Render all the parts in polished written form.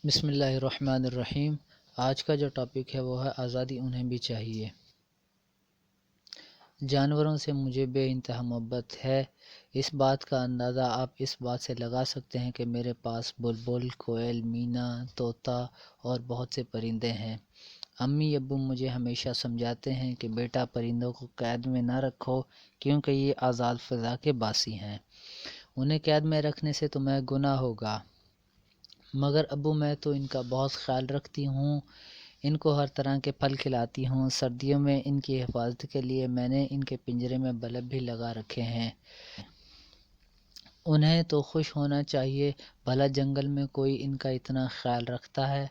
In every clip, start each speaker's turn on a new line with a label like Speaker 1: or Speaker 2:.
Speaker 1: بسم اللہ الرحمن الرحیم۔ آج کا جو ٹاپک ہے وہ ہے آزادی انہیں بھی چاہیے۔ جانوروں سے مجھے بے انتہا محبت ہے۔ اس بات کا اندازہ آپ اس بات سے لگا سکتے ہیں کہ میرے پاس بلبل، کوئل، مینا، طوطا اور بہت سے پرندے ہیں۔ امی ابو مجھے ہمیشہ سمجھاتے ہیں کہ بیٹا پرندوں کو قید میں نہ رکھو کیونکہ یہ آزاد فضا کے باسی ہیں، انہیں قید میں رکھنے سے تمہیں گناہ ہوگا۔ مگر ابو میں تو ان کا بہت خیال رکھتی ہوں، ان کو ہر طرح کے پھل کھلاتی ہوں۔ سردیوں میں ان کی حفاظت کے لیے میں نے ان کے پنجرے میں بلب بھی لگا رکھے ہیں۔ انہیں تو خوش ہونا چاہیے، بھلا جنگل میں کوئی ان کا اتنا خیال رکھتا ہے۔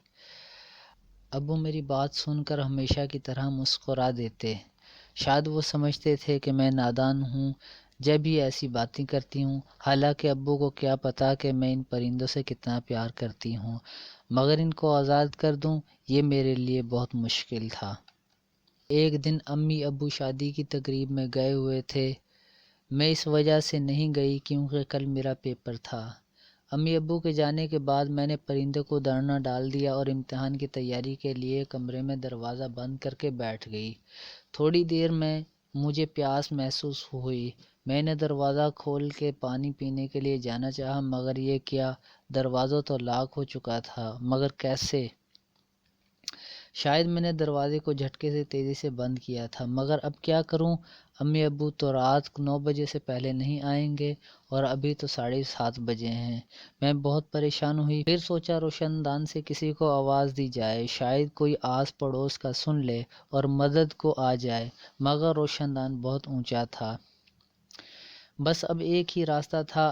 Speaker 1: ابو میری بات سن کر ہمیشہ کی طرح مسکرا دیتے۔ شاید وہ سمجھتے تھے کہ میں نادان ہوں جب بھی ایسی باتیں کرتی ہوں، حالانکہ ابو کو کیا پتا کہ میں ان پرندوں سے کتنا پیار کرتی ہوں، مگر ان کو آزاد کر دوں یہ میرے لیے بہت مشکل تھا۔ ایک دن امی ابو شادی کی تقریب میں گئے ہوئے تھے، میں اس وجہ سے نہیں گئی کیونکہ کل میرا پیپر تھا۔ امی ابو کے جانے کے بعد میں نے پرندوں کو دانا ڈال دیا اور امتحان کی تیاری کے لیے کمرے میں دروازہ بند کر کے بیٹھ گئی۔ تھوڑی دیر میں مجھے پیاس محسوس ہوئی، میں نے دروازہ کھول کے پانی پینے کے لیے جانا چاہا، مگر یہ کیا، دروازہ تو لاک ہو چکا تھا، مگر کیسے؟ شاید میں نے دروازے کو جھٹکے سے تیزی سے بند کیا تھا، مگر اب کیا کروں؟ امی ابو تو رات 9 بجے سے پہلے نہیں آئیں گے اور ابھی تو 7:30 بجے ہیں۔ میں بہت پریشان ہوئی، پھر سوچا روشن دان سے کسی کو آواز دی جائے، شاید کوئی آس پڑوس کا سن لے اور مدد کو آ جائے، مگر روشن دان بہت اونچا تھا۔ بس اب ایک ہی راستہ تھا،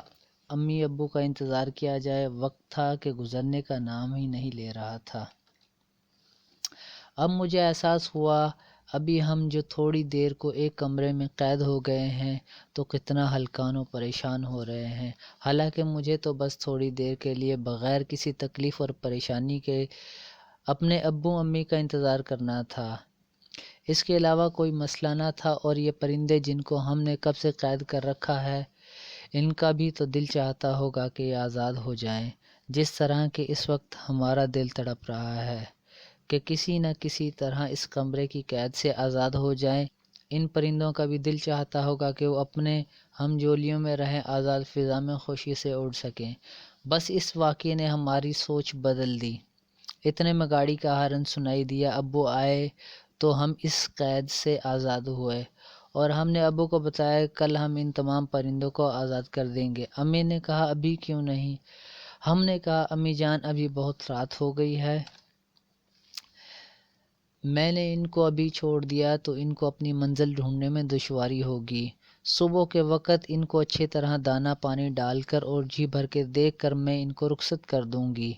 Speaker 1: امی ابو کا انتظار کیا جائے۔ وقت تھا کہ گزرنے کا نام ہی نہیں لے رہا تھا۔ اب مجھے احساس ہوا ابھی ہم جو تھوڑی دیر کو ایک کمرے میں قید ہو گئے ہیں تو کتنا ہلکان و پریشان ہو رہے ہیں، حالانکہ مجھے تو بس تھوڑی دیر کے لیے بغیر کسی تکلیف اور پریشانی کے اپنے ابو امی کا انتظار کرنا تھا۔ اس کے علاوہ کوئی مسئلہ نہ تھا، اور یہ پرندے جن کو ہم نے کب سے قید کر رکھا ہے، ان کا بھی تو دل چاہتا ہوگا کہ یہ آزاد ہو جائیں، جس طرح کہ اس وقت ہمارا دل تڑپ رہا ہے کہ کسی نہ کسی طرح اس کمرے کی قید سے آزاد ہو جائیں۔ ان پرندوں کا بھی دل چاہتا ہوگا کہ وہ اپنے ہم جولیوں میں رہیں، آزاد فضا میں خوشی سے اڑ سکیں۔ بس اس واقعے نے ہماری سوچ بدل دی۔ اتنے میں گاڑی کا ہارن سنائی دیا، ابو آئے تو ہم اس قید سے آزاد ہوئے، اور ہم نے ابو کو بتایا کل ہم ان تمام پرندوں کو آزاد کر دیں گے۔ امی نے کہا ابھی کیوں نہیں؟ ہم نے کہا امی جان ابھی بہت رات ہو گئی ہے، میں نے ان کو ابھی چھوڑ دیا تو ان کو اپنی منزل ڈھونڈنے میں دشواری ہوگی۔ صبح کے وقت ان کو اچھی طرح دانا پانی ڈال کر اور جی بھر کے دیکھ کر میں ان کو رخصت کر دوں گی۔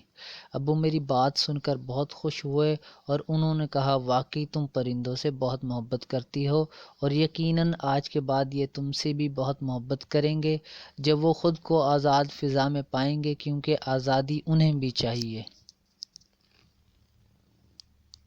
Speaker 1: ابو میری بات سن کر بہت خوش ہوئے اور انہوں نے کہا واقعی تم پرندوں سے بہت محبت کرتی ہو، اور یقیناً آج کے بعد یہ تم سے بھی بہت محبت کریں گے جب وہ خود کو آزاد فضا میں پائیں گے، کیونکہ آزادی انہیں بھی چاہیے۔